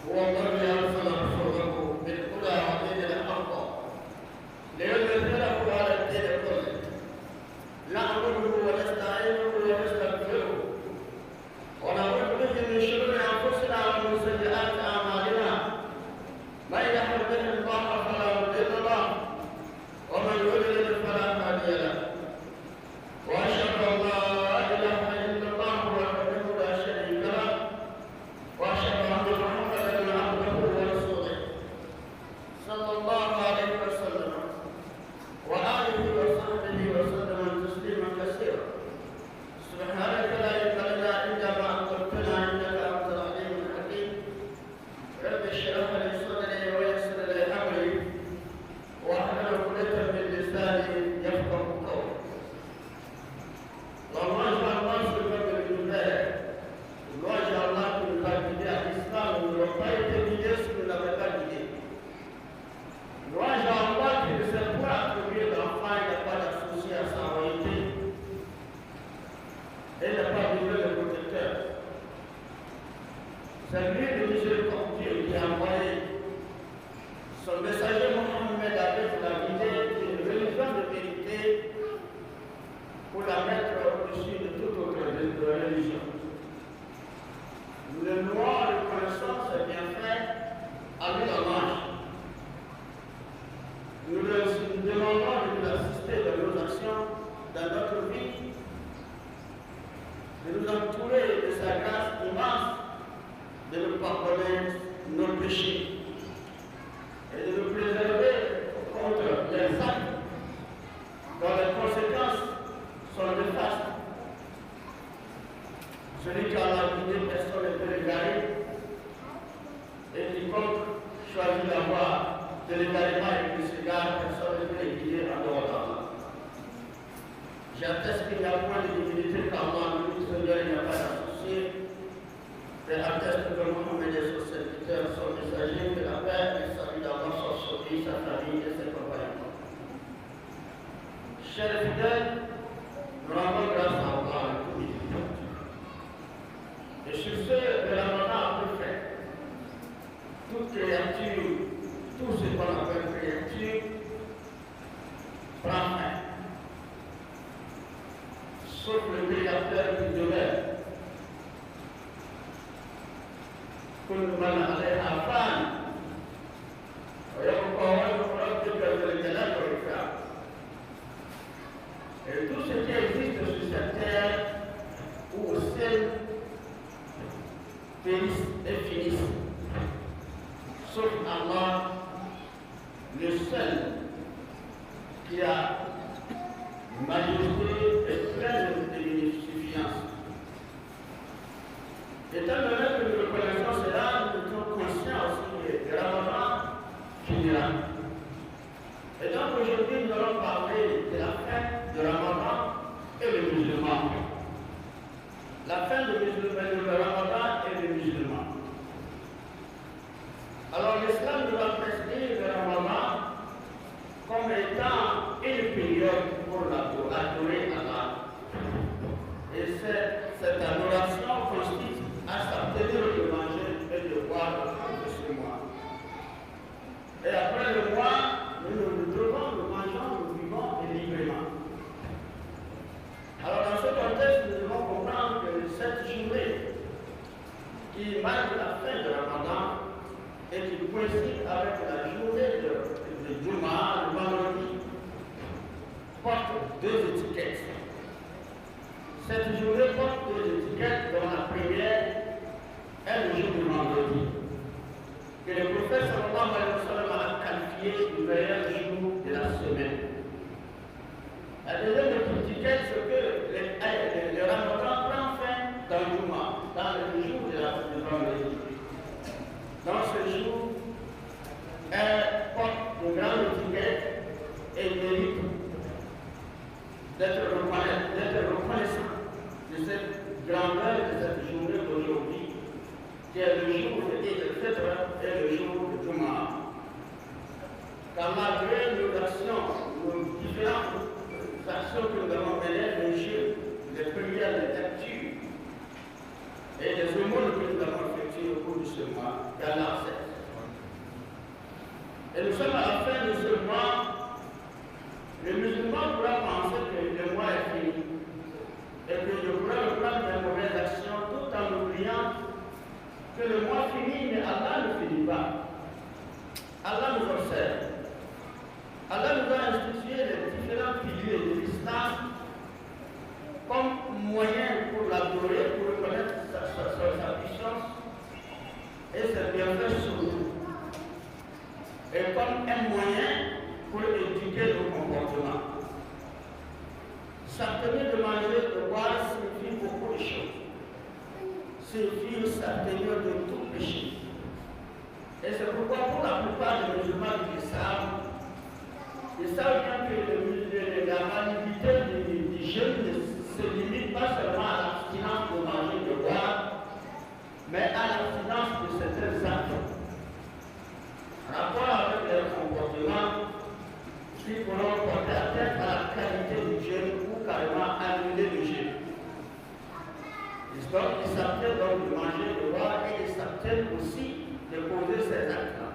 هو الذي أرسل رسوله بالهدى ودين الحق ليظهره على الدين كله نعبده ونستعينه ونستغفره ونعوذ به من شرور أنفسنا ومن سيئات أعمالنا من يهده الله فلا مضل له ومن يضلل فلا هادي له وأشهد أن لا إله إلا الله وحده لا شريك له وأشهد أن محمدا عبده ورسوله صلى الله عليه وسلم وآله وصحبه وسلم تسليما كثيرا سبحانك لا علم لنا إلا ما علمتنا إنك أنت العليم الحكيم رب اشرح لي صدري ويسر لي أمري واحلل عقدة من لساني يفقه قولي اللهم اجعل الناس بفضل الله واجعل الله بالبركة الإسلام والخير بجسم الأبدي واجعل الله بسبوع كبير الأفعال قد أسوسي أسعويتي إلا بعد ذلك الكتاب سمير بشر قمتي qui a envoyé son messager Mohammed avec la vidéo d'une religion de vérité pour la mettre au-dessus de toute autre religion. Nous le louons, le connaissons, c'est bien fait, à lui l'hommage. Nous le demandons de nous assister dans nos actions, dans notre vie, de nous entourer de sa grâce immense, de nous pardonner nos péchés et de nous préserver contre les actes dont les conséquences sont néfastes. Celui qui a la guidé, personne ne peut l'égarer, et quiconque choisit la voie de l'égarement et de s'égare, personne ne peut les guider en dehors d'Allah. J'atteste qu'il n'y a point de divinité qu'Allah, lui, Seigneur, il n'y a pas d'associé. J'atteste que Mohammed et son serviteur, son messager, que la paix et le salut d'Allah soient sur lui, sa famille et ses compagnons. Chers fidèles, nous rendons grâce à Allah, le tout miséricordieux. Et sur ce, le Ramadan a peu fait. Toute créature, tout ce qu'on appelle créature, prend fin. Sauf le créateur qui demeure. كل من عليها فان ويبقى وجه ربك ذو الجلال والإكرام. Et tout ce qui existe sur cette terre ou au ciel périssent et finissent, sauf Allah, le seul qui a majesté et pleine de bénéficence. Étant donné que nous reconnaissons cela, nous sommes conscients aussi que le Ramadan finira. Et donc aujourd'hui, nous allons parler de la fin du Ramadan et le musulman. La fin du Ramadan et le musulman. Alors l'islam nous a prescrit le Ramadan comme étant une période pour adorer Allah. Et cette adoration consiste à s'abstenir de manger et de boire de ce mois. Et après le mois, nous nous trouvons, nous mangeons, nous vivons librement. Alors dans ce contexte, nous devons comprendre que cette journée qui marque la fin de Ramadan et qui coïncide avec la journée de Juma, le vendredi, porte deux étiquettes. Cette journée porte deux étiquettes, dont la première est le jour du vendredi, que le prophète sallallahu alayhi wa sallam a qualifié du meilleur jour de la semaine. La deuxième étiquette, c'est que le Ramadan prend fin dans le Juma, dans le jour du vendredi. Dans ce jour, elle porte une grande étiquette et mérite d'être reconnaissant de cette grandeur de cette journée d'aujourd'hui, qui est le jour de Eid al-Fitr et le jour de Juma. Car malgré nos actions, nos différentes actions que nous avons menées, le jeu, les prières, les lectures et les aumônes que nous avons effectuées au cours de ce mois, qu'Allah accepte. Et nous sommes à la fin de ce mois. Le musulman pourra penser que le mois est fini et que je pourrais reprendre mes mauvaises actions tout en oubliant que le mois finit, mais Allah ne finit pas. Allah nous observe. Allah nous a institué les différents piliers de l'islam comme moyen pour l'adorer, pour reconnaître sa puissance et ses bienfaits sur nous. Et comme un moyen pour éduquer nos comportements. S'abstenir de manger, de boire, signifie beaucoup de choses. Signifie s'abstenir de tout péché. Et c'est pourquoi pour la plupart des musulmans qui savent, ils savent bien que la validité du jeûne ne se limite pas seulement à l'abstinence de manger, de boire, mais à l'abstinence de certains actes. En rapport avec leur comportement, qui pourront porter atteinte à la qualité du jeûne ou carrément annuler le jeûne. Ils s'abstiennent donc de manger, de boire et ils s'abstiennent aussi de poser ces actes-là.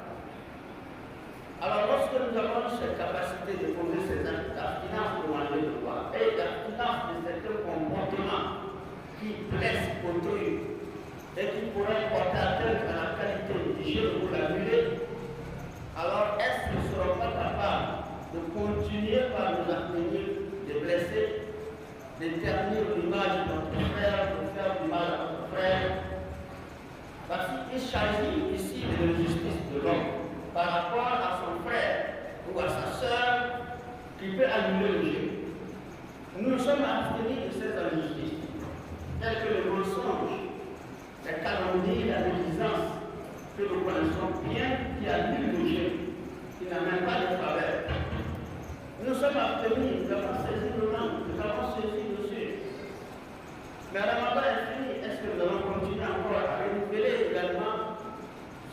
Alors lorsque nous avons cette capacité de poser ces actes d'abstinence de manger, de boire et d'abstinence de certains comportements qui blessent autrui et qui pourraient porter atteinte à la qualité du jeûne ou l'annuler, alors est-ce qu'ils ne seront pas capables de continuer par nous abstenir, de blesser, de ternir l'image de notre frère, de faire du mal à notre frère? Parce qu'il s'agit ici de l'injustice de l'homme par rapport à son frère ou à sa sœur qui peut annuler le jeûne. Nous nous sommes abstenus de ces injustices, telles que le mensonge, la calomnie, la médisance, que nous connaissons bien, qui annule le jeûne, qui n'a même pas de faveur. Nous sommes abstenus, nous avons saisi le nom, nous avons saisi le sujet. Mais Ramadan est fini, est-ce que nous allons continuer encore à renouveler également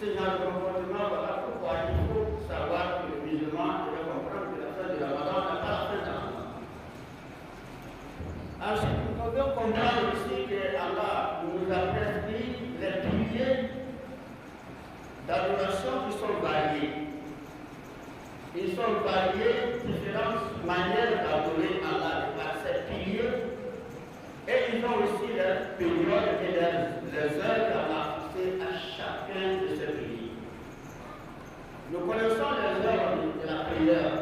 ce genre de comportement? Voilà pourquoi il faut savoir que le musulman doit comprendre que la fin du Ramadan n'est pas la fin du Ramadan. Ensuite, nous devons comprendre aussi que Allah nous a prescrit les piliers d'adoration qui sont variés. Ils sont variés, différentes manières d'adorer Allah par ces piliers, et ils ont aussi leurs périodes et les heures qu'Allah a fixées à chacun de ces piliers. Nous connaissons les heures de la prière.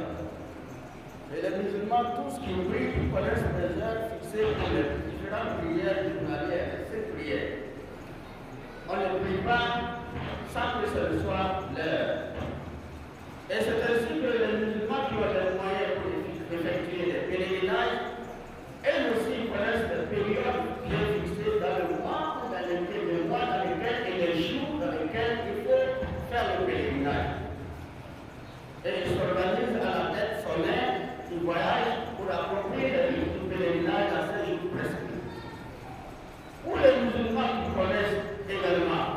Et les musulmans, tous qui prient, connaissent les heures fixées pour les différentes prières journalières, ces prières. On ne prie pas sans que ce soit l'heure. Et c'est ainsi que les musulmans qui ont les moyens pour effectuer les pèlerinages, elles aussi connaissent les périodes bien fixées dans le mois, dans lesquels et les jours dans lesquels il faut faire le pèlerinage. Et ils s'organisent à la tête solaire, ils voyagent pour accomplir le rite du pèlerinage à ces jours prescrits. Pour les musulmans qui connaissent également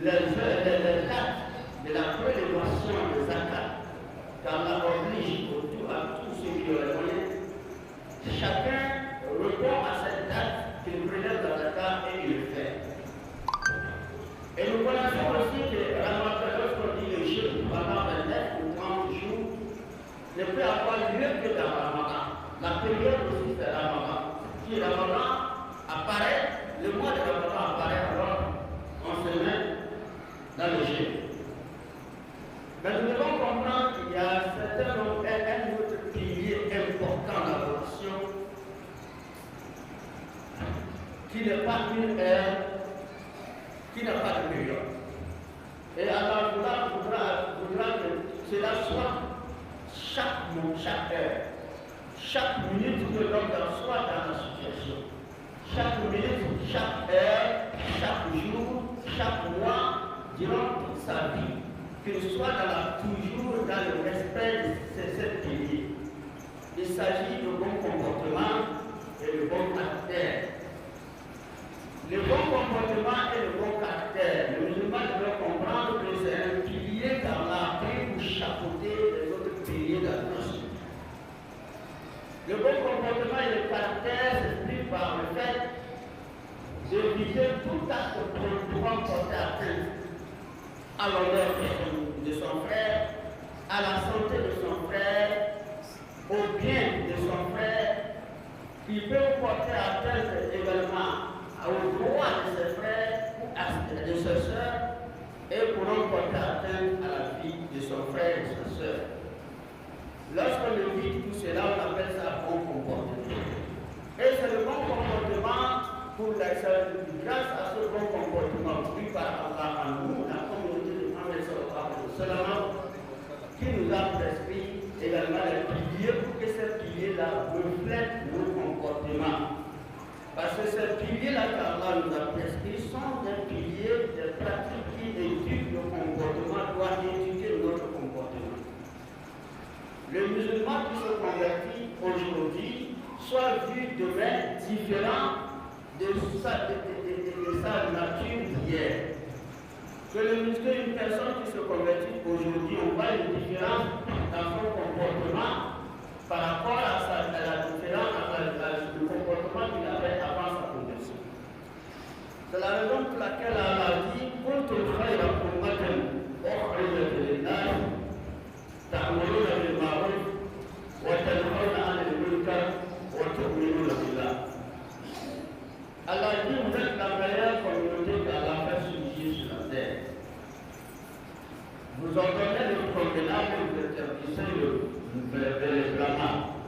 les dates de la prélévation des zakat, car la oblige à tous ceux qui ont les moyens, chacun répond à cette date qu'il prélève la zakat et il le fait. Et nous connaissons aussi que Ramadan, lorsqu'on dit le jeûne pendant 29 ou 30 jours, ne peut avoir lieu que dans Ramadan. La période aussi c'est Ramadan. Si Ramadan apparaît, le mois de Ramadan apparaît, alors on se met dans le jeûne. Mais nous devons comprendre qu'il y a un autre pilier important dans l'adoration qui n'est pas une heure, qui n'a pas de période. Et Allah voudra que cela soit chaque heure, chaque minute que l'homme soit dans la situation. Chaque minute, chaque heure, chaque jour, chaque mois, durant toute sa vie. Qu'il soit toujours dans le respect de ces piliers. Il s'agit de bon comportement et de bon caractère. Le bon comportement et le bon caractère, le musulman doit comprendre que c'est un pilier qu'Allah a pris pour chapeauter les autres piliers d'adoration. Le bon comportement et le caractère s'expriment par le fait d'éviter tout acte pouvant porter atteinte à l'honneur de son frère, à la santé de son frère, au bien de son frère, qui peut porter atteinte également aux droits de ses frères ou de ses sœurs, et pourront porter atteinte à la vie de son frère et de sa sœur. Lorsqu'on vit tout cela, on appelle ça bon comportement. Et c'est le bon comportement grâce à ce bon comportement pris par Allah en nous, la communauté de Mohammed sallallahu alayhi wa sallam, qui nous a prescrit également les piliers pour que ces piliers-là reflètent nos comportements. Parce que ces piliers-là qu'Allah nous a prescrits sont des piliers, des pratiques qui éduquent le comportement, doivent éduquer notre comportement. Le musulman qui se convertit aujourd'hui soit vu demain différent de sa nature d'hier. Qu'une personne qui se convertit aujourd'hui, on voit une différence dans son comportement par rapport à la différence du comportement qu'il avait avant sa conversion. C'est la raison pour laquelle Allah dit Kuntum khayra ummatin ukhrijat lin-nas ta'muruna bil ma'ruf wa tanhauna 'anil munkar wa tu'minuna billah. Allah dit vous êtes la meilleure communauté qu'Allah fait surgir sur la terre. Vous ordonnez le convenable et vous interdisez le blâmable.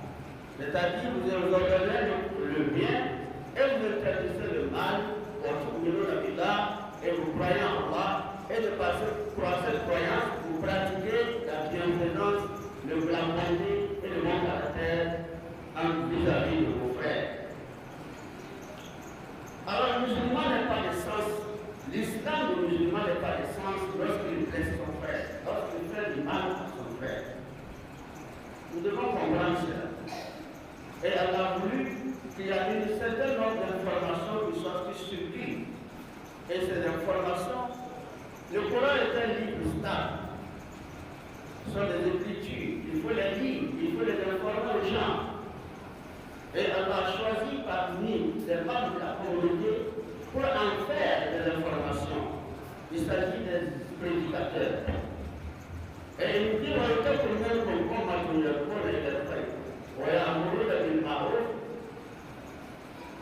C'est-à-dire vous ordonnez le bien et vous interdisez le mal, et vous croyez en Allah, et de passer par cette croyance, vous pratiquez la bienveillance, le blâmabilité et le bon caractère vis-à-vis de vos frères. Alors le musulman n'est pas d'essence, l'islam du musulman n'est pas d'essence lorsqu'il blesse son frère, lorsqu'il fait du mal à son frère. Nous devons comprendre cela. Et elle a voulu qu'il y ait une certaine nombre d'informations qui circulent. Et ces informations, le Coran est un livre stable. Ce sont des écritures, il faut les lire, il faut les informer aux gens. Et elle a choisi parmi les membres de la communauté pour en faire des informations. Il s'agit des prédicateurs. Et il nous dit, on était pour nous comme pour les frères. ويأمرون بالمعروف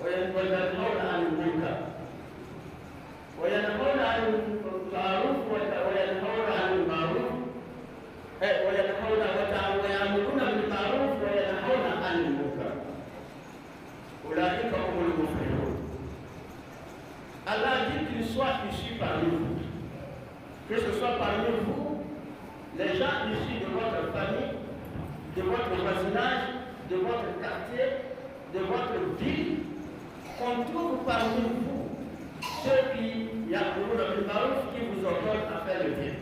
وينهون عن المنكر وينهون عن المعروف وينهون عن المعروف ويأمرون بالمعروف وينهون عن المنكر أولئك هم المفلحون. Allah dit qu'il soit issu parmi vous, que ce soit parmi vous, les gens issus de votre famille, de votre voisinage, de votre quartier, de votre ville, qu'on trouve parmi vous ceux qui vous ordonnent à faire le bien,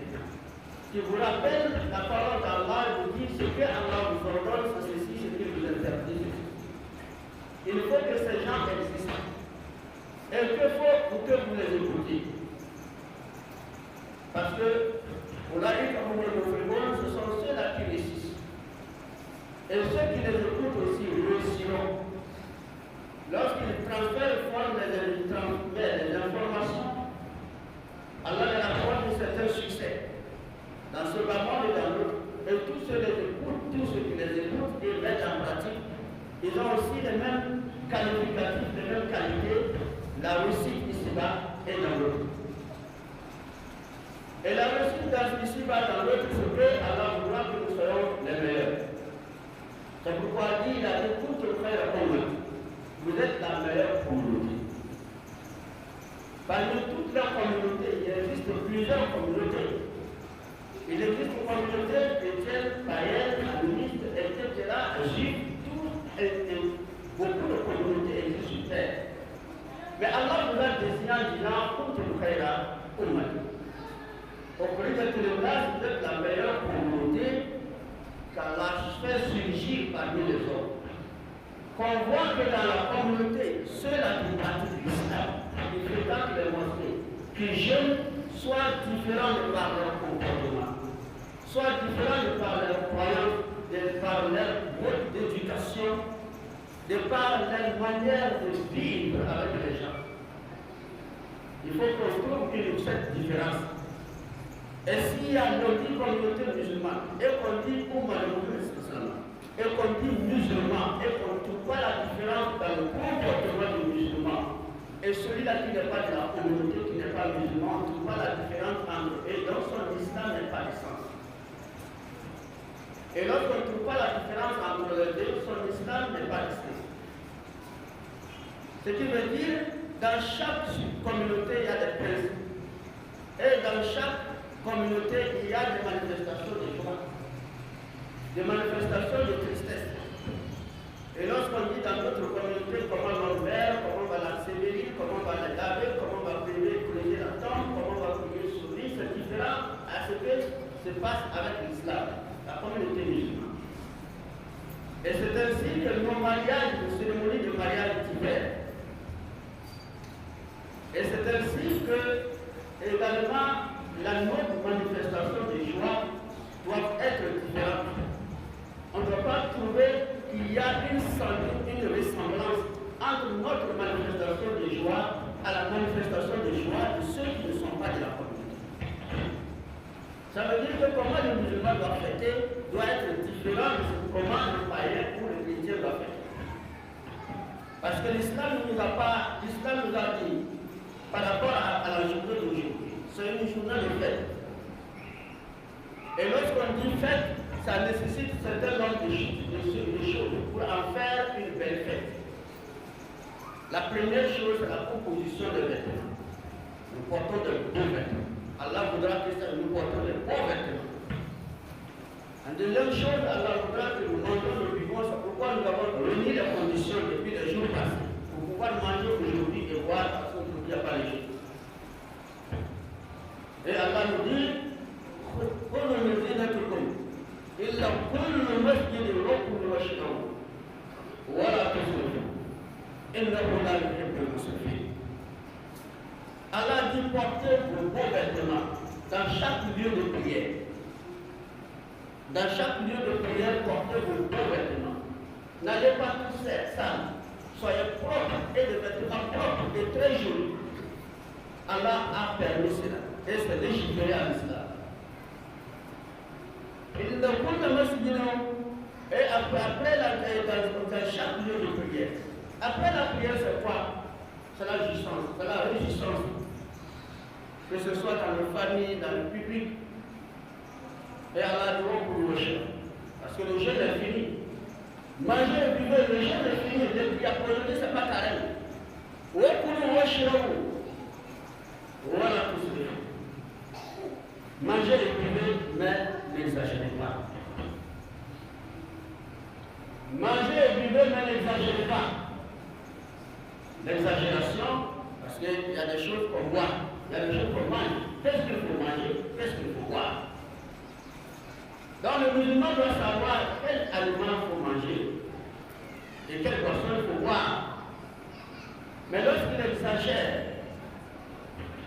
qui vous rappellent la parole d'Allah et vous disent ce que Allah vous ordonne, c'est ceci, ce qui vous interdit. Il faut que ces gens existent. Et qu'il faut pour que vous les écoutiez. Parce que, on l'a dit comme ce sont ceux-là qui réussissent. Et ceux qui les écoutent aussi réussiront. Lorsqu'ils transfèrent, les informations, Allah leur apporte un certain succès. Dans ce moment et dans l'autre. Et tous ceux qui les écoutent, tous ceux qui les écoutent et mettent en pratique, ils ont aussi les mêmes qualificatifs, les mêmes qualités, la réussite ici-bas et dans l'autre. Et la réussite ici-bas dans l'autre, c'est que Allah voudra que nous soyons les meilleurs. C'est pourquoi il a dit tout le frère commun. Vous êtes la meilleure communauté. Parmi toutes les communautés, il existe plusieurs communautés. Il existe une communauté chrétienne, païenne, animiste, etc., juive, beaucoup de communautés existent sur terre. Mais Allah vous a désigné en disant tout le frère commun. Au plus de tous les cas, vous êtes la meilleure communauté qu'Allah fait surgir parmi les hommes. Qu'on voit que dans la communauté, ceux-là qui pratiquent l'islam, qui fréquentent les mosquées, qui jeûnent, soient différents de par leur comportement, soient différents de par leur croyance, de par leur mode d'éducation, de par leur manière de vivre avec les gens. Il faut qu'on trouve cette différence. Et s'il y a une communauté musulmane, et qu'on dit Oumma le Mohammed, et qu'on dit musulman, et qu'on ne trouve pas la différence dans le comportement du musulman, et celui-là qui n'est pas de la communauté, qui n'est pas musulman, on ne trouve pas la différence entre eux, et donc son islam n'est pas d'essence. Et lorsqu'on ne trouve pas la différence entre les deux, son islam n'est pas d'essence. Ce qui veut dire, dans chaque communauté, il y a des principes. Et dans chaque communauté, il y a des manifestations de joie, des manifestations de tristesse. Et lorsqu'on dit dans notre communauté comment on va faire, comment on va la sévérir, comment on va la laver, comment on va prier la tombe, comment on va prier sur lui, c'est différent à ce que se passe avec l'islam, la communauté musulmane. Et c'est ainsi que nos mariages, nos cérémonies de mariage diffèrent. Et c'est ainsi que également la notre manifestation de joie doit être différente. On ne doit pas trouver qu'il y a une ressemblance entre notre manifestation de joie à la manifestation de joie de ceux qui ne sont pas de la communauté. Ça veut dire que comment le musulman doit fêter doit être différent de comment le païen ou le chrétien doit fêter. Parce que l'islam nous a dit par rapport à la journée d'aujourd'hui, c'est une journée de fête. Et lorsqu'on dit fête, ça nécessite un certain nombre de choses pour en faire une belle fête. La première chose, c'est la composition des vêtements. Nous portons de bons vêtements. Allah voudra que nous portons de bons vêtements. La deuxième chose, Allah voudra que nous mangeons le vivant. C'est pourquoi nous avons réuni les conditions depuis les jours passés pour pouvoir manger aujourd'hui et boire parce qu'aujourd'hui il n'y a pas les choses. Et Allah nous dit, إلا كل مسجد ركن واشربوا ولا تسرفوا إنه لا يحب المسرفين. Allah dit portez vos beaux vêtements dans chaque lieu de prière. Dans chaque lieu de prière, portez vos beaux vêtements. N'allez pas tous sales. Soyez propres et de vêtements propres et très jolis. Allah a permis cela. Et c'est légiféré à l'islam. Il ne compte pas et après dans chaque lieu de prière. Après la prière, c'est quoi? C'est la jouissance, c'est la réjouissance. Que ce soit dans nos familles, dans le public. Et Allah doit pour le jeûne. Parce que le jeûne est fini. Manger et vivre, le jeûne est fini. Depuis après-midi, ce n'est pas carré. Où est pour nous rechercher? Voilà tout ce que je manger et vivre, mais n'exagérez pas. Manger et vivre, mais n'exagérez pas. L'exagération, parce qu'il y a des choses qu'on boit, il y a des choses qu'on mange. Qu'est-ce qu'il faut manger? Qu'est-ce qu'il faut boire? Donc le musulman doit savoir quel aliment il faut manger et quelle boisson il faut boire. Mais lorsqu'il exagère,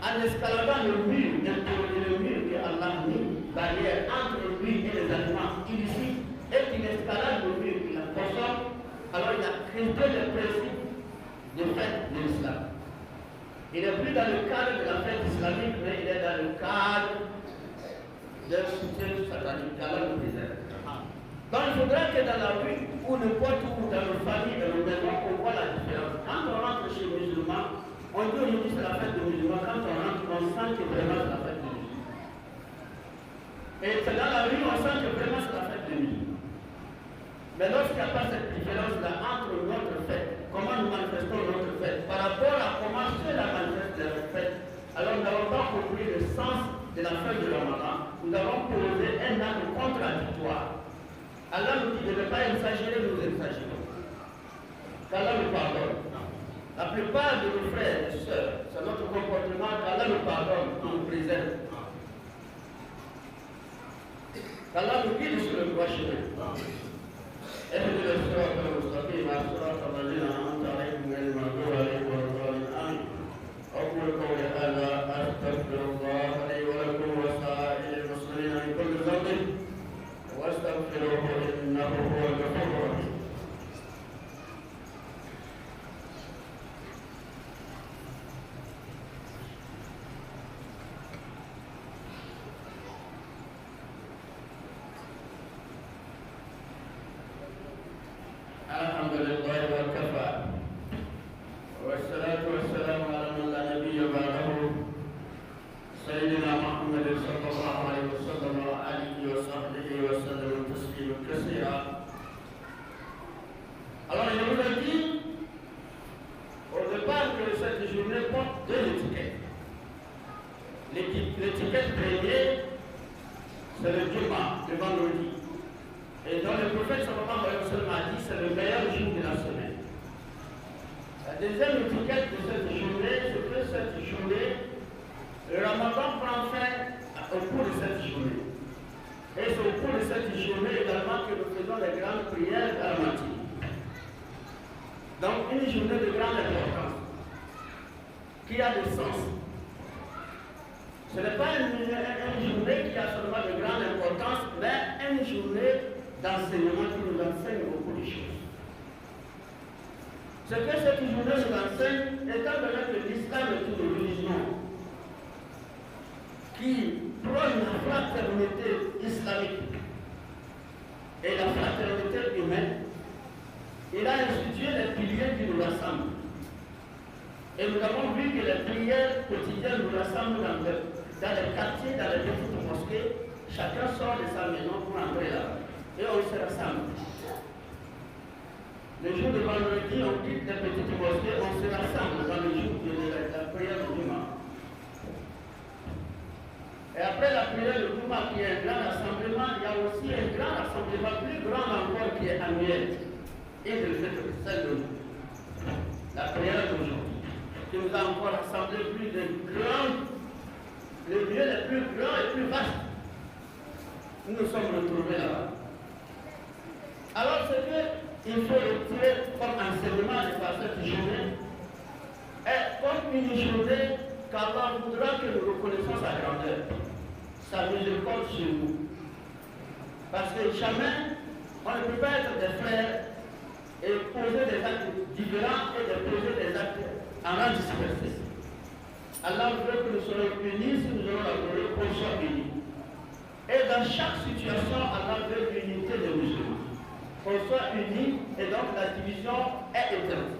en escaladant le mur, le mur que Allah a mis, barrière entre lui et les aliments illicites, et qu'il escalade le mur, qu'il la consomme, alors il a créé le principe de fête de l'islam. Il n'est plus dans le cadre de la fête islamique, mais il est dans le cadre d'un soutien satanique, qu'Allah nous préserve. Donc il faudra que dans la rue, ou n'importe où, dans nos familles, dans nos maisons, on voit la différence. Quand on rentre chez les musulmans, on dit aujourd'hui c'est la fête des musulmans. Quand on rentre, on sent que vraiment c'est la fête des musulmans. Et c'est dans la rue, on sent que vraiment c'est la fête des musulmans. Mais lorsqu'il n'y a pas cette différence-là entre notre fête, comment nous manifestons notre fête, par rapport à comment ceux-là manifestent leur fête, alors nous n'avons pas compris le sens de la fête de Ramadan. Nous avons posé un acte contradictoire. Allah nous dit de ne pas exagérer, nous exagérons. Qu'Allah nous pardonne. La plupart de nos frères et sœurs, c'est notre comportement, qu'Allah nous pardonne, nous préserve. Qu'Allah nous guide sur le droit chemin. اهدنا الصراط المستقيم صراط الذين انعمت عليهم غير المغضوب عليهم ولا الضالين امين. اقول قولي هذا استغفر الله لي ولكم وسائر المسلمين من كل ذنب واستغفروه انه هو الغفور الرحيم. c'est le Juma, le vendredi. Et donc le prophète sallallahu alayhi wa sallam a dit c'est le meilleur jour de la semaine. La deuxième étiquette de cette journée, c'est que cette journée, le Ramadan prend fin au cours de cette journée. Et c'est au cours de cette journée également que nous faisons les grandes prières à la matinée. Donc une journée de grande importance, qui a du sens. Ce n'est pas une journée qui a seulement de grande importance, mais une journée d'enseignement qui nous enseigne beaucoup de choses. Ce que cette journée nous enseigne, étant donné que l'islam est une religion qui prône la fraternité islamique et la fraternité humaine, il a institué les piliers qui nous rassemblent. Et nous avons vu que les prières quotidiennes nous rassemblent dans les quartiers, dans les petites mosquées. Chacun sort de sa maison pour entrer là. Et on se rassemble. Le jour de vendredi, on quitte les petites mosquées, on se rassemble dans le jour de la prière du Juma. Et après la prière du Juma, qui est un grand rassemblement, il y a aussi un grand rassemblement, plus grand encore, qui est annuel. Et de celle de la prière d'aujourd'hui, qui nous a encore rassemblé plus de grands, les lieux les plus grands et plus vastes. Nous nous sommes retrouvés là-bas. Alors ce qu'il faut retirer comme enseignement de cette journée est comme une journée qu'Allah voudra que nous reconnaissons sa grandeur, sa miséricorde sur nous. Parce que jamais on ne peut pas être des frères et poser des actes différents et de poser des actes en rang dispersé. Allah veut que nous soyons unis si nous aurons la gloire qu'on soit unis. Et dans chaque situation, Allah veut l'unité des musulmans. Qu'on soit unis et donc la division est éteinte.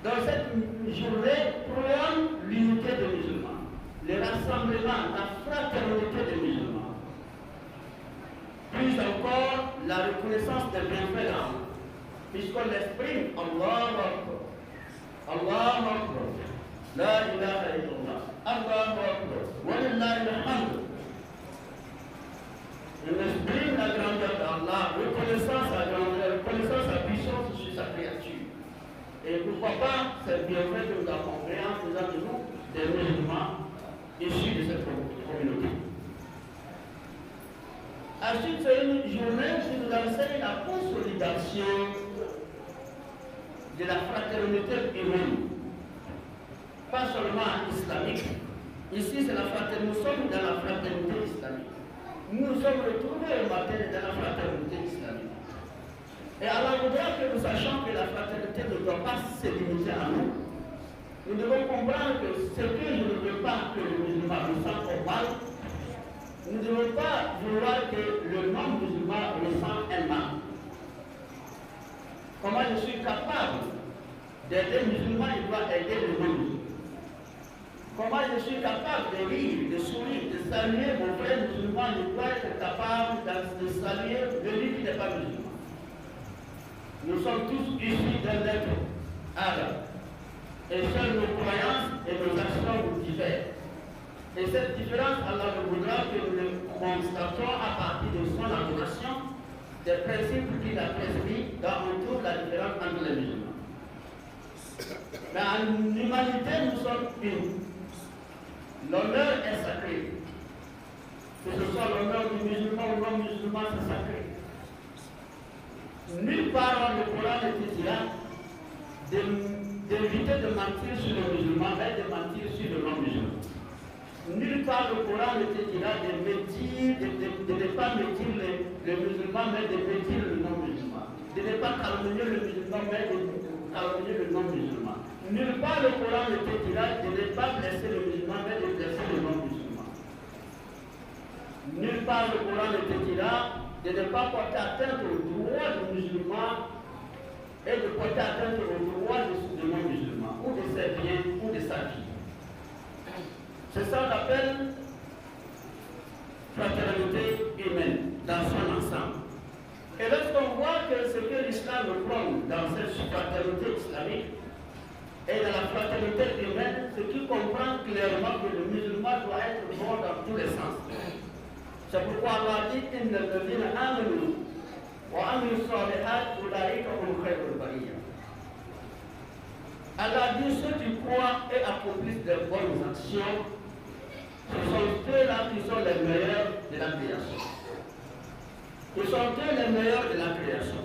Dans cette journée, prône l'unité des musulmans, le rassemblement, la fraternité des musulmans. Plus encore, la reconnaissance des bienfaits d'Allah. Puisqu'on l'exprime, Allahu Akbar, Allahu Akbar, La ilaha illallah, Allahu Akbar, wa lillahi alhamd. On exprime la grandeur d'Allah, reconnaissant sa grandeur, reconnaissant sa puissance sur sa créature. Et pourquoi pas cette bienfait que nous avons créé en faisant de nous des musulmans issus de cette communauté. Ensuite, c'est une journée qui nous enseigne la consolidation de la fraternité humaine, pas seulement islamique. Ici, c'est la fraternité, nous sommes dans la fraternité islamique. Nous nous sommes retrouvés au matin dans la fraternité islamique. Et alors, il faudra que nous sachions que la fraternité ne doit pas se limiter à nous. Nous devons comprendre que ce que je ne veux pas que le musulman ressent au mal, nous ne devons pas vouloir que le non-musulman ressent un mal. Comment je suis capable d'aider le musulman, il doit aider le non-musulman. Comment je suis capable de rire, de sourire, de saluer mon frère musulman, il doit être capable de saluer celui qui n'est pas musulman. Nous sommes tous issus d'un être arabe. Et seules nos croyances et nos actions nous diffèrent. Et cette différence, Allah voudra que nous le constatons à partir de son adoration, des principes qu'il a prescrits dans on trouve la différence entre les musulmans. Mais en humanité, nous sommes unis. L'honneur est sacré. Que ce soit l'honneur du musulman ou non musulman, c'est sacré. Nulle part dans le Coran ne te dira d'éviter de mentir sur le musulman, mais de mentir sur le non-musulman. Nulle part le Coran ne te dira de ne pas mentir le musulman, mais de mentir le non-musulman. De ne pas calomnier le musulman, mais de calomnier le non-musulman. Nulle part le Coran ne te dira de ne pas blesser le musulman, mais de blesser le non-musulman. Nulle part le Coran ne te dira de ne pas porter atteinte aux droits du musulman et de porter atteinte aux droits du non-musulman, ou de ses biens, ou de sa vie. C'est ça qu'on appelle fraternité humaine dans son ensemble. Et lorsqu'on voit que ce que l'islam prône dans cette fraternité islamique et dans la fraternité humaine, ce qui comprend clairement que le musulman doit être bon dans tous les sens. C'est pourquoi Allah dit Inna alladhina amanu wa amilu salihat ulaika hum khayrul bariyah. Allah dit ceux qui croient et accomplissent de bonnes actions, ce sont ceux-là qui sont les meilleurs de la création. Ce sont eux les meilleurs de la création.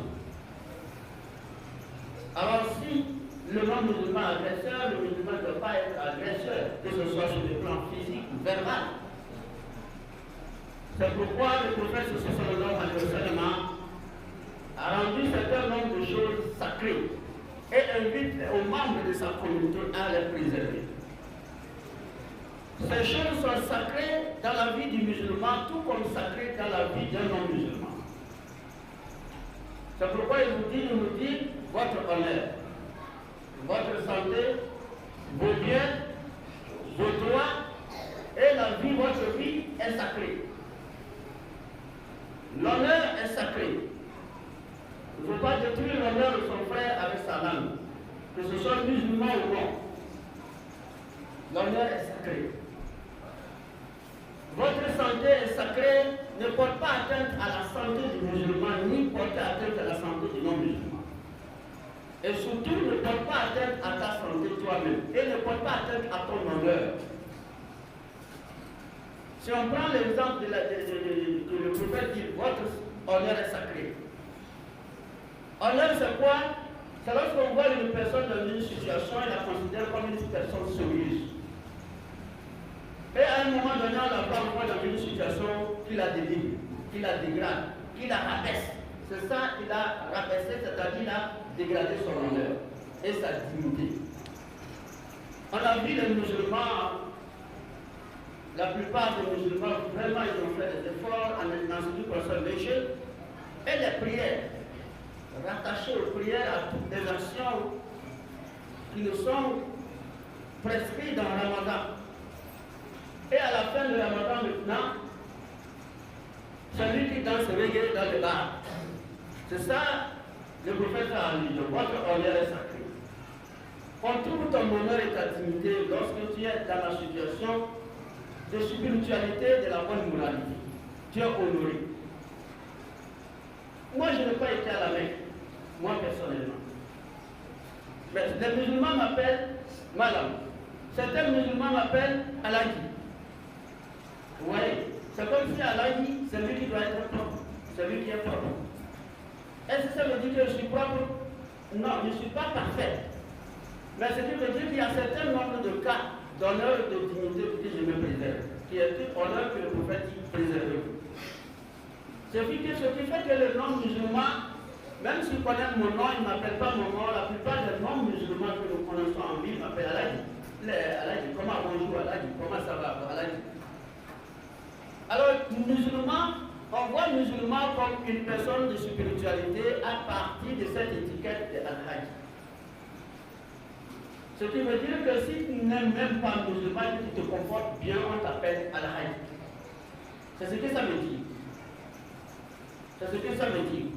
Alors si le non-musulman est agresseur, le musulman ne doit pas être agresseur, que ce soit sur le plan physique ou verbal. C'est pourquoi le prophète sallallahu alayhi wa sallam a rendu un certain nombre de choses sacrées et invite aux membres de sa communauté à les préserver. Ces choses sont sacrées dans la vie du musulman, tout comme sacrées dans la vie d'un non-musulman. C'est pourquoi il nous dit votre honneur, votre santé, vos biens, vos droits et la vie, votre vie est sacrée. L'honneur est sacré. Il ne faut pas détruire l'honneur de son frère avec sa langue, que ce soit musulman ou non. L'honneur est sacré. Votre santé est sacrée, ne porte pas atteinte à la santé du musulman, ni porte atteinte à la santé du non-musulman. Et surtout, ne porte pas atteinte à ta santé toi-même, et ne porte pas atteinte à ton honneur. Si on prend l'exemple que le prophète dit, votre honneur est sacré. Honneur, c'est quoi? C'est lorsqu'on voit une personne dans une situation et la considère comme une personne sérieuse. Et à un moment donné, on la voit dans une situation qui la dénigre, qui la dégrade, qui la rabaisse. C'est ça qu'il a rabaissé, c'est-à-dire qu'il a dégradé son honneur et sa dignité. On a vu les musulmans. La plupart des musulmans, vraiment, ils ont fait des efforts en ce qui concerne les jeux et les prières, rattachées aux prières à toutes les actions qui nous sont prescrites dans le Ramadan. Et à la fin du Ramadan maintenant, celui qui danse reggae dans le bar. C'est ça, le prophète a dit, votre honneur est sacré. On trouve ton honneur et ta dignité lorsque tu es dans la situation de spiritualité, de la bonne moralité. Tu es honoré. Moi, je n'ai pas été à la Mecque, moi personnellement. Mais les musulmans m'appellent Madame. Certains musulmans m'appellent Alagi. Vous voyez, c'est comme si Alagi, c'est lui qui doit être propre, c'est lui qui est propre. Est-ce que ça veut dire que je suis propre? Non, je ne suis pas parfait. Mais ce qui veut dire qu'il y a un certain nombre de cas d'honneur et de dignité que je me préserve, qui est un honneur que le prophète dit préserver. Ce qui fait que le non-musulman, même s'il connaît mon nom, il ne m'appelle pas mon nom. La plupart des non-musulmans que nous connaissons en ville m'appellent Alagi. Alagi, comment bonjour Alagi, comment ça va Alagi? Alors, musulman, on voit musulman comme une personne de spiritualité à partir de cette étiquette de Al-Hajj. Ce qui veut dire que si tu n'aimes même pas musulman et que tu te comportes bien, on t'appelle Al-Hajj. C'est ce que ça veut dire. C'est ce que ça veut dire.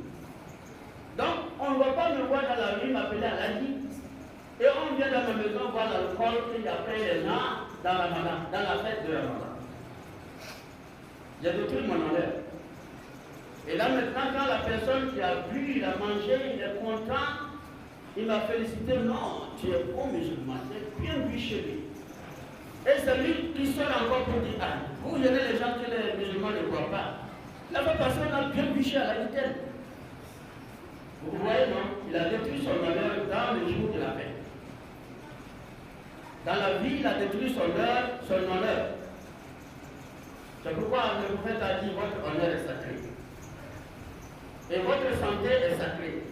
Donc, on ne va pas me voir dans la rue m'appeler Al-Hajj et on vient dans ma maison voir l'alcool qu'il y a fait les gens dans la fête de Ramadan. J'ai détruit mon honneur. Et là maintenant, quand la personne qui a bu, il a mangé, il est content, il m'a félicité. Non, tu es bon musulman, tu es bien bu chez lui. Et c'est lui qui sort encore pour dire, ah, vous gênez les gens que les musulmans ne voient pas. La personne a bien bu chez à la vitesse. Vous voyez, non? Il a détruit son honneur dans le jour de la fête. Dans la vie, il a détruit son honneur. C'est pourquoi le prophète a dit, votre honneur est sacré. Et votre santé est sacrée.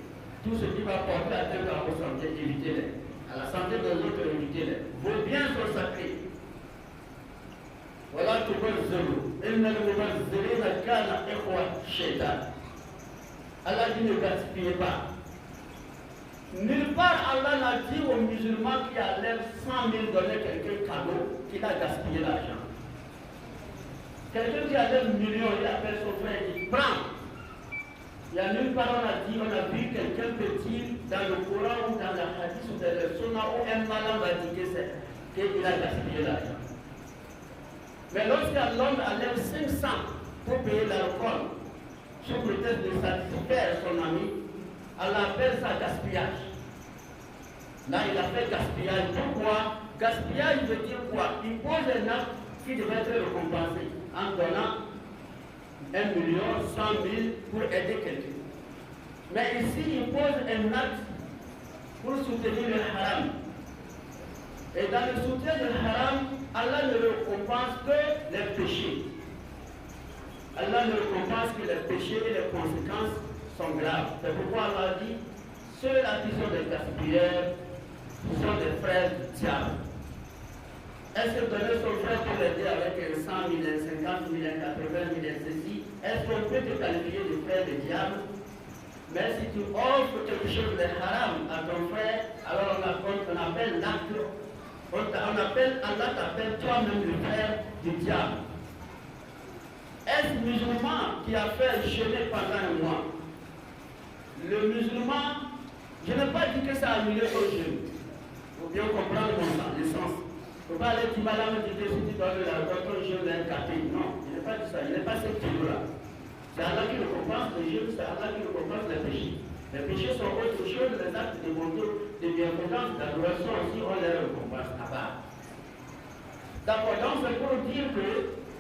Tout ce qui va porter atteinte à votre santé, évitez-les. À la santé des autres, évitez-les. Vos biens sont sacrés. Voilà tout le zéro. Il ne vous va zéro la cana et quoi, shaitan. Allah dit ne gaspillez pas. Nulle part Allah n'a dit aux musulmans qui allèrent 100 000 donner quelqu'un cadeau qu'il a gaspillé l'argent. Quelqu'un qui a 1 million, il appelle son frère et dit prends. Il y a nulle part on a dit, on a vu quelqu'un petit dans le Coran ou dans la hadith ou dans le Sunna où un malin va dire qu'il a gaspillé l'argent. Mais lorsqu'un homme enlève 500 pour payer l'alcool, sous prétexte de satisfaire son ami, Allah appelle ça gaspillage. Là, il a fait gaspillage. Pourquoi? Gaspillage veut dire quoi? Il pose un acte qui devait être récompensé en donnant 1 million, 100 000 pour aider quelqu'un. Mais ici, il pose un acte pour soutenir le haram. Et dans le soutien du haram, Allah ne récompense que les péchés. Allah ne récompense que les péchés et les conséquences sont graves. C'est pourquoi Allah dit, ceux-là qui sont des gaspilleurs sont des frères du diable. Est-ce que donner son frère pour l'aider avec 100 000, 50 000, 80 000, ceci, est-ce qu'on peut te qualifier de frère du diable? Mais si tu offres quelque chose de haram à ton frère, alors on appelle l'acte, Allah t'appelle toi-même le frère du diable. Est-ce musulman qui a fait jeûner pendant un mois? Le musulman, je n'ai pas dit que ça a annulé au jeûne. Il faut bien comprendre le sens. Il ne faut pas aller du malade et dire si tu dois le ton jeûne d'un café. Non, il n'est pas dit ça, il n'est pas ce kilo-là. C'est Allah qui récompense les jeûnes, c'est Allah qui récompense les péchés. Les péchés sont autre chose, les actes de bonté, de bienfaisance, d'adoration aussi, on les récompense à part. D'accord, donc c'est pour dire que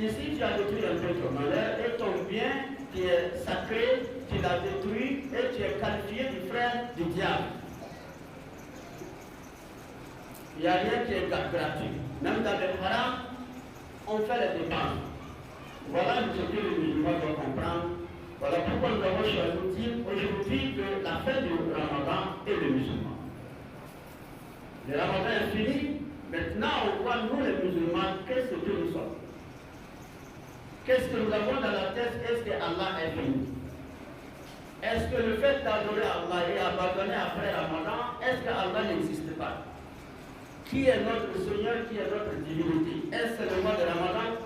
ici tu as détruit un peu ton malheur et ton bien qui est sacré, tu l'as détruit et tu es qualifié du frère du diable. Il n'y a rien qui est gratuit. Même dans le haram, on fait les dépenses. Voilà ce que les musulmans doivent comprendre. Voilà pourquoi nous avons choisi de dire aujourd'hui que la fin du Ramadan est le musulman. Le Ramadan est fini. Maintenant, on voit, nous les musulmans, qu'est-ce que nous sommes? Qu'est-ce que nous avons dans la tête? Est-ce que Allah est fini? Est-ce que le fait d'adorer Allah et abandonner après Ramadan, est-ce que Allah n'existe pas? Qui est notre Seigneur? Qui est notre divinité? Est-ce que le mois de Ramadan?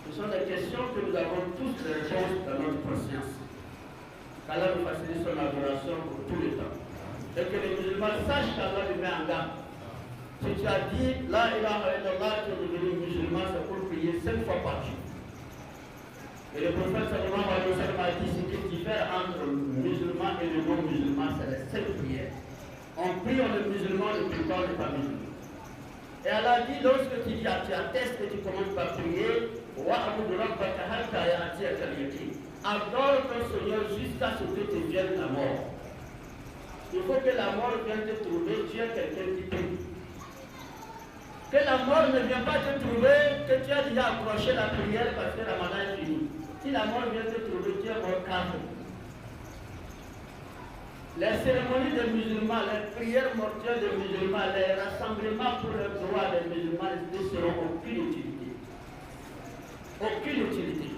Ce sont des questions que nous avons tous les réponses dans notre conscience. Qu'Allah nous facilite son adoration pour tout le temps. Et que les musulmans sachent qu'Allah lui met en garde. Si tu as dit La ilaha illallah, tu es devenu musulman, c'est pour prier 5 fois par jour. Et le prophète sallallahu alayhi wa sallam a dit ce qui diffère entre le musulman et le non-musulman, c'est les 5 prières. On prie, on est musulman, le plus tard n'est pas musulman. Et Allah dit, lorsque tu attestes et tu commences par prier, adore ton Seigneur jusqu'à ce que te vienne la mort. Il faut que la mort vienne te trouver, tu es quelqu'un qui prie. Que la mort ne vienne pas te trouver, que tu as déjà approché la prière parce que la Ramadan est fini. Si la mort vient te trouver, tu es mort calme. Les cérémonies des musulmans, les prières mortuaires des musulmans, les rassemblements pour le droit des musulmans ne seront aucune utilité. Aucune utilité.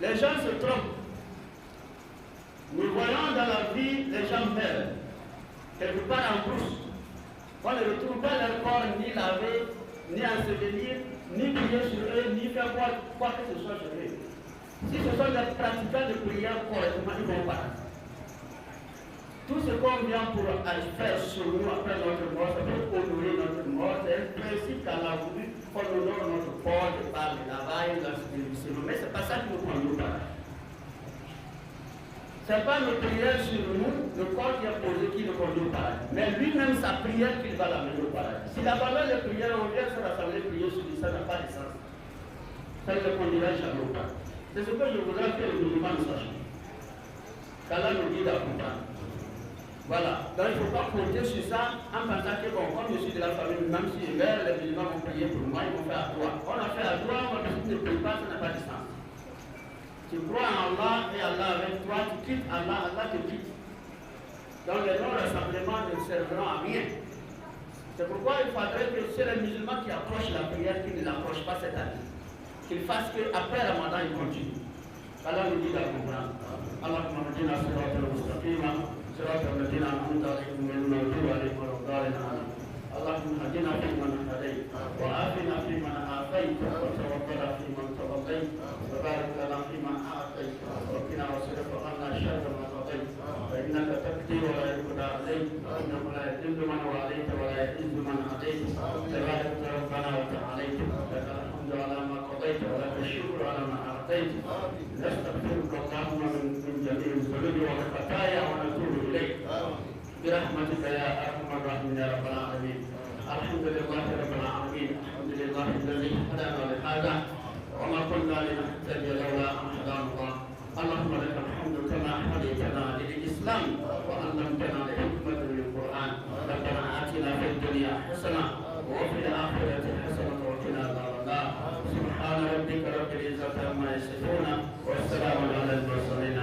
Les gens se trompent. Nous voyons dans la vie, les gens meurent. Quelque part en brousse. On ne retrouve pas leur corps ni lavé, ni ensevelir, ni prier sur eux, ni faire quoi que ce soit sur eux. Si ce sont des pratiquants de prière correctement, ils vont pas. Tout ce qu'on vient pour faire sur nous après notre mort, c'est pour honorer notre mort. C'est un principe qu'Allah a voulu qu'on honore notre corps, de par le lavage, la sécurité. Mais ce n'est pas ça qui nous conduit au paradis. Ce n'est pas notre prière sur nous, le corps qui est posé, qui nous conduit au paradis. Mais lui-même, sa prière, qu'il va l'amener au paradis. S'il abandonne les prières, on vient se rassembler, prier sur lui, ça n'a pas de sens. Ça ne le conduira jamais au paradis. C'est ce que je voudrais que les musulmans sachent. Qu'Allah nous guide à comprendre. Voilà. Donc il ne faut pas compter sur ça en pensant que bon, comme je suis de la famille, même si les musulmans vont prier pour moi, ils vont faire à droit. On a fait à droit, mais si tu ne pries pas, ça n'a pas de sens. Tu crois en Allah et Allah avec toi, tu quittes Allah, Allah te quitte. Donc les non-rassemblements ne serviront à rien. C'est pourquoi il faudrait que c'est les musulmans qui approchent la prière, qui ne l'approchent pas cette année. Qu'ils fassent qu'après Ramadan, ils continuent. Allah nous dit à comprendre. Allahumma hadina siratal mustaqima, siratal ladina an'amta alayhim ghayril maghdubi alayhim waladdallin. Allahumma hadina fiman hadayt, wa afina fiman afayt, wa tawaffana fiman tawallayt, wa barik lana fiman a'tayt, wa qina wasrif 'anna sharra ma qadayt. Fa innaka taqdi wa la yuqda alayk, innahu la yadhillu man walayta wa la yu'izzu man adayt. Tabarak rabbana wa ta'ala. أعطيت. نستغفرك اللهم من جميع الذنوب والخطايا ونتوب إليك برحمتك يا أرحم الراحمين يا رب العالمين. الحمد لله رب العالمين. الحمد لله الذي هدانا لهذا وما كنا لنهتدي لولا أن هدانا الله. اللهم لك الحمد كما هديتنا للإسلام وعلمتنا الحكمة بالقرآن. ربنا آتنا في الدنيا حسنة وفي الآخرة حسنة وقنا عذاب النار. سبحان ربك رب العزة عما يصفون والسلام على المرسلين